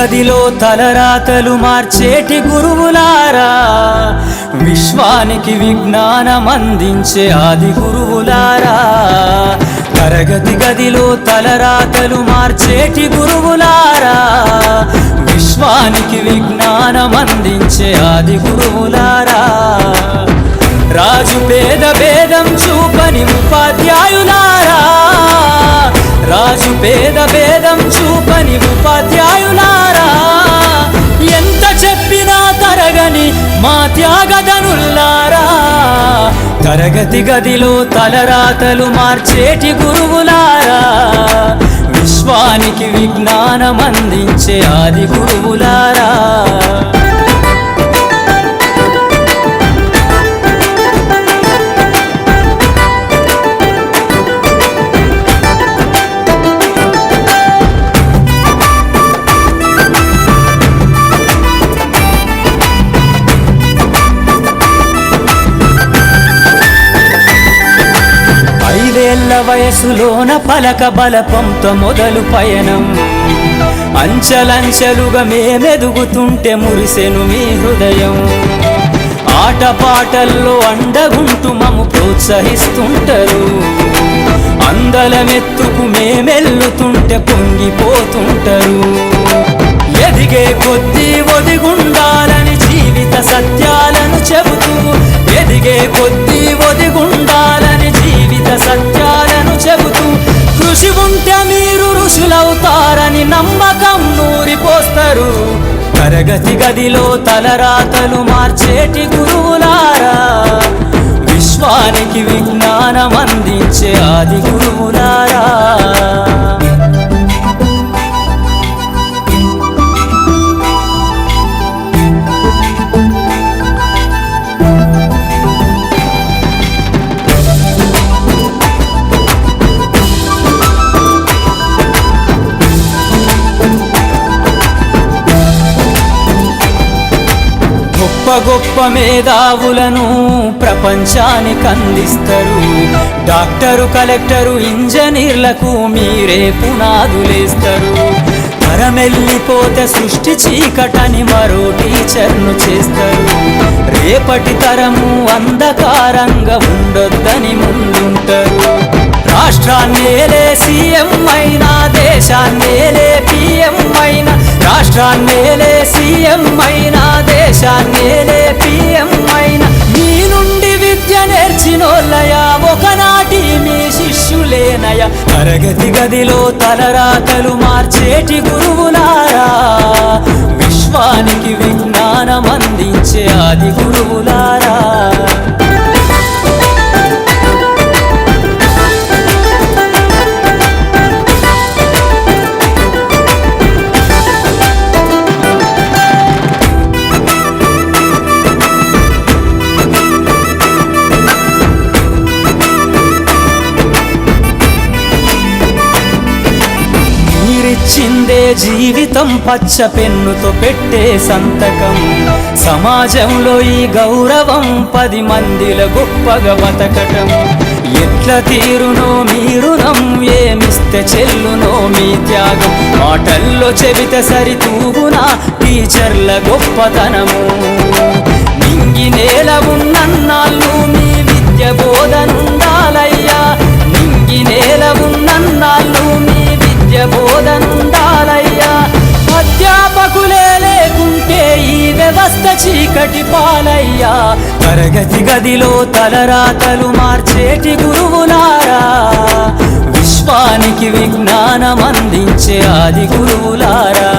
గదిలో తలరాతలు మార్చేటి గురువులారా, విశ్వానికి విజ్ఞానం అందించే ఆది గురువులారా. తరగతి గదిలో తలరాతలు మార్చేటి గురువులారా, విశ్వానికి విజ్ఞానం అందించే ఆది గురువులారా. రాజు పేద భేదం చూపని ఉపాధ్యాయులారా, రాజు పేద భేదం చూపని ఉపాధ్యాయులారా. ఎంత చెప్పినా తరగని మా త్యాగధనుల్లారా, తరగతి గదిలో తలరాతలు మార్చేటి గురువులారా, విశ్వానికి విజ్ఞానం అందించే ఆది గురువులారా. ఐదేళ్ల వయసులోన పలక బలపంతో మొదలు పయనం, అంచలంచెలుగా మేమెదుగుతుంటే మురిసెను మీ హృదయం. ఆటపాటల్లో అండగుంటూ మము ప్రోత్సహిస్తుంటారు, అందలమెత్తుకు మేమెల్లుతుంటే పొంగిపోతుంటారు. ఎదిగే కొద్దీ ఒదిగుండాలని జీవిత సత్యాలను చెబుతూ, ఎదిగే కొద్దీ ఒదిగుండాలని జీవిత సత్యాలను చెబుతూ, కృషి ఉంటే మీరు ఋషులవుతారని నమ్మకం నూరిపోస్తారు. తరగతి గదిలో తలరాతలు మార్చేటి గురువులారా, విశ్వానికి విజ్ఞానం అందించే ఆది గురువులారా. గొప్ప గొప్ప మేధావులను ప్రపంచానికి అందిస్తారు. డాక్టరు, కలెక్టరు, ఇంజనీర్లకు మీరే పునాదులేస్తారు. తరమెల్లిపోతే సృష్టి చీకటని మరో టీచర్ను చేస్తారు. రేపటి తరము అంధకారంగా ఉండొద్దని ముందుంటారు. రాష్ట్రాన్నేలే సీఎం అయినా, దేశాన్నేలే పిఎం అయినా, రాష్ట్రాన్నేలే సీఎం అయినా, దేశాన్నేలే పిఎం అయినా, మీ నుండి విద్య నేర్చినోళ్ళయా, ఒకనాటి మీ శిష్యులేనయా. తరగతి గదిలో తలరాతలు మార్చేటి గురువులారా, విశ్వానికి విజ్ఞానం అందించే ఆది గురువులారా. చిందే జీవితం పచ్చ పెన్నుతో పెట్టే సంతకం, సమాజంలో ఈ గౌరవం 10 మందిల గొప్పగా బతకటం. ఎట్ల తీరునో మీ రుణం, ఏమిస్తే చెల్లునో మీ త్యాగం. మాటల్లో చెబితే సరితూగునా టీచర్ల గొప్పతనము. నింగి నేల ఉన్నన్నాళ్ళు మీ విద్య బోధనుండాలయ్యా, నింగి నేల ఉన్నన్నాళ్ళు మీ విద్య బోధనుండాలయ్యా. అధ్యాపకులే లేకుంటే ఈ వ్యవస్థ చీకటి పాలయ్యా. తరగతి గదిలో తలరాతలు మార్చేటి గురువులారా, విశ్వానికి విజ్ఞానం అందించే ఆది గురువులారా.